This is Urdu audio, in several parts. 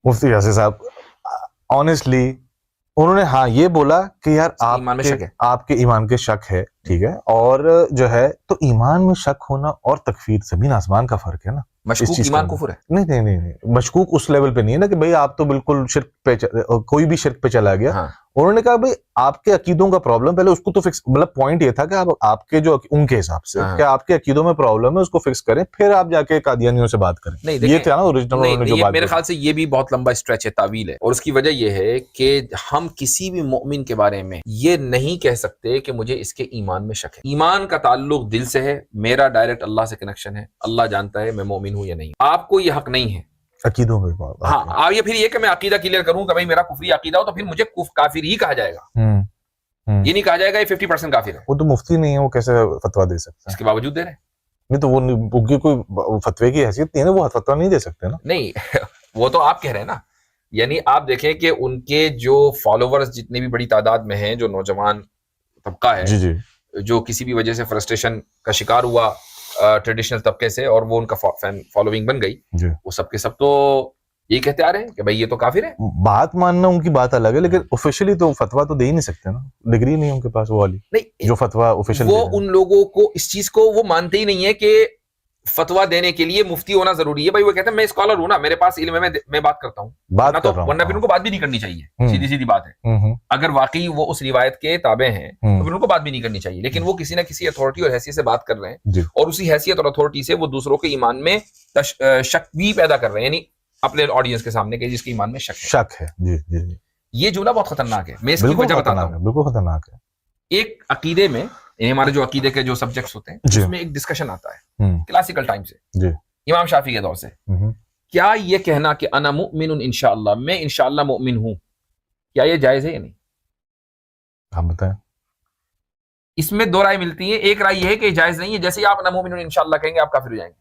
مفتی یاسر صاحب آنیسٹلی انہوں نے ہاں یہ بولا کہ یار آپ کے ایمان کے شک ہے، ٹھیک ہے، اور جو ہے تو ایمان میں شک ہونا اور تکفیر زمین آسمان کا فرق ہے نا. مشکوک ایمان کفر ہے؟ نہیں، مشکوک اس لیول پہ نہیں ہے نا کہ بھئی آپ تو بالکل شرک پہ کوئی بھی شرک پہ چلا گیا. انہوں نے کہا بھئی آپ کے عقیدوں کا پرابلم، پہلے اس کو تو فکس، مطلب پوائنٹ یہ تھا کہ آپ کے جو ان کے حساب سے کہ آپ کے عقیدوں میں پرابلم ہے اس کو فکس کریں، پھر آپ جا کے قادیانیوں سے بات کریں. یہ تھا نا اوریجنل. میرے خیال سے یہ بھی بہت لمبا اسٹریچ ہے، تعویل ہے، اور اس کی وجہ یہ ہے کہ ہم کسی بھی مومن کے بارے میں یہ نہیں کہہ سکتے کہ مجھے اس کے ایمان میں شک ہے. ایمان کا تعلق دل سے ہے، میرا ڈائریکٹ اللہ سے کنیکشن ہے، اللہ جانتا ہے میں مومن ہوں یا نہیں. آپ کو یہ حق نہیں ہے عقیدوں میں. ہاں یہ پھر یہ کہ میں عقیدہ کلیئر کروں کہ بھائی میرا کفری عقیدہ ہو تو پھر مجھے کافر ہی کہا جائے گا. یہ نہیں کہا جائے گا یہ 50% کافر ہے. وہ تو مفتی نہیں ہے، وہ کیسے فتویٰ دے سکتے ہیں؟ اس کے باوجود دے رہے ہیں. نہیں تو وہ ان کی کوئی فتوے کی حیثیت نہیں ہے نا، وہ فتویٰ نہیں دے سکتے نا. نہیں وہ تو آپ کہہ رہے ہیں نا، یعنی آپ دیکھیں کہ ان کے جو فالوورز جتنی بھی بڑی تعداد میں ہیں، جو نوجوان طبقہ ہے جی جو کسی بھی وجہ سے فرسٹریشن کا شکار ہوا ٹریڈیشنل طبقے سے اور وہ ان کا فالوونگ بن گئی، وہ سب کے سب تو یہ کہتے آ رہے ہیں کہ بھائی یہ تو کافر ہے. بات ماننا ان کی بات الگ ہے، لیکن آفیشلی تو فتویٰ تو دے ہی نہیں سکتے نا، ڈگری نہیں ان کے پاس وہ والی نہیں جو فتویٰ آفیشل. وہ ان لوگوں کو اس چیز کو وہ مانتے ہی نہیں ہے کہ فتویٰ دینے کے لیے مفتی ہونا ضروری ہے. بھائی وہ کہتے ہیں میں اسکالر ہوں نا، میرے پاس علم ہے، میں بات کرتا ہوں، ورنہ پھر ان کو بات بھی نہیں کرنی چاہیے. سیدھی سیدھی بات ہے، اگر واقعی وہ اس روایت کے تابع ہیں تو پھر ان کو بات بھی نہیں کرنی چاہیے. لیکن وہ کسی نہ کسی اتھارٹی اور حیثیت سے بات کر رہے ہیں، اور اسی حیثیت اور اتھارٹی سے وہ دوسروں کے ایمان میں شک بھی پیدا کر رہے ہیں، یعنی اپنے آڈینس کے سامنے کہ جس کے ایمان میں شک ہے. جی یہ جملہ بہت خطرناک ہے. میں اس کی وجہ بتاتا ہوں. بالکل خطرناک ہے. ایک عقیدے میں یعنی ہمارے جو عقیدے کے جو سبجیکٹس ہوتے ہیں اس میں ایک ڈسکشن آتا ہے کلاسیکل ٹائم سے، امام شافعی کے دور سے. کیا یہ کہنا کہ انا مؤمن انشاءاللہ، میں انشاءاللہ مؤمن ہوں، کیا یہ جائز ہے یا نہیں؟ آپ بتائیں. اس میں دو رائے ملتی ہیں. ایک رائے یہ ہے کہ یہ جائز نہیں ہے، جیسے ہی آپ انا مؤمن انشاءاللہ کہیں گے آپ کافر ہو جائیں گے.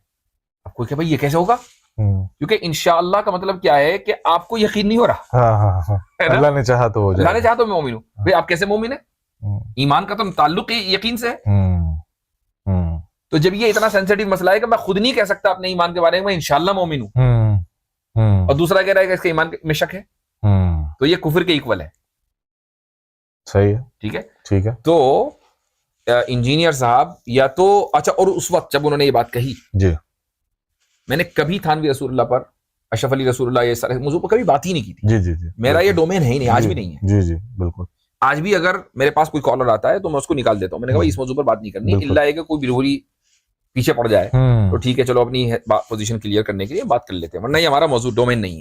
آپ کو کہ بھائی یہ کیسے ہوگا؟ کیونکہ انشاءاللہ کا مطلب کیا ہے کہ آپ کو یقین نہیں ہو رہا. اللہ نے چاہا تو ہو جائے، اللہ نے چاہا تو میں مومن ہوں. بھائی آپ کیسے مومن ہیں؟ ایمان کا تو تعلق یقین سے ہے. تو جب یہ اتنا سینسیٹیو مسئلہ ہے کہ میں خود نہیں کہہ سکتا اپنے ایمان کے بارے میں انشاءاللہ مومن ہوں، اور دوسرا کہہ رہا ہے کہ اس کے ایمان میں شک ہے، تو یہ کفر کے ایکول ہے. صحیح ہے، ٹھیک ہے. تو انجینئر صاحب یا تو اچھا، اور اس وقت جب انہوں نے یہ بات کہی جی میں نے کبھی تھانوی رسول اللہ پر، اشرف علی رسول اللہ، یہ سارے موضوع پر کبھی بات ہی نہیں کی تھی. جی میرا یہ ڈومین ہے ہی نہیں، آج بھی نہیں ہے. جی بالکل. آج بھی اگر میرے پاس کوئی کالر آتا ہے تو میں اس کو نکال دیتا ہوں. میں نے کہا اس موضوع پر بات نہیں کرنی، الا ہے کہ کوئی ضروری پیچھے پڑ جائے تو ٹھیک ہے چلو اپنی پوزیشن کلیئر کرنے کے لیے بات کر لیتے ہیں، ورنہ یہ ہمارا موضوع ڈومین نہیں ہے.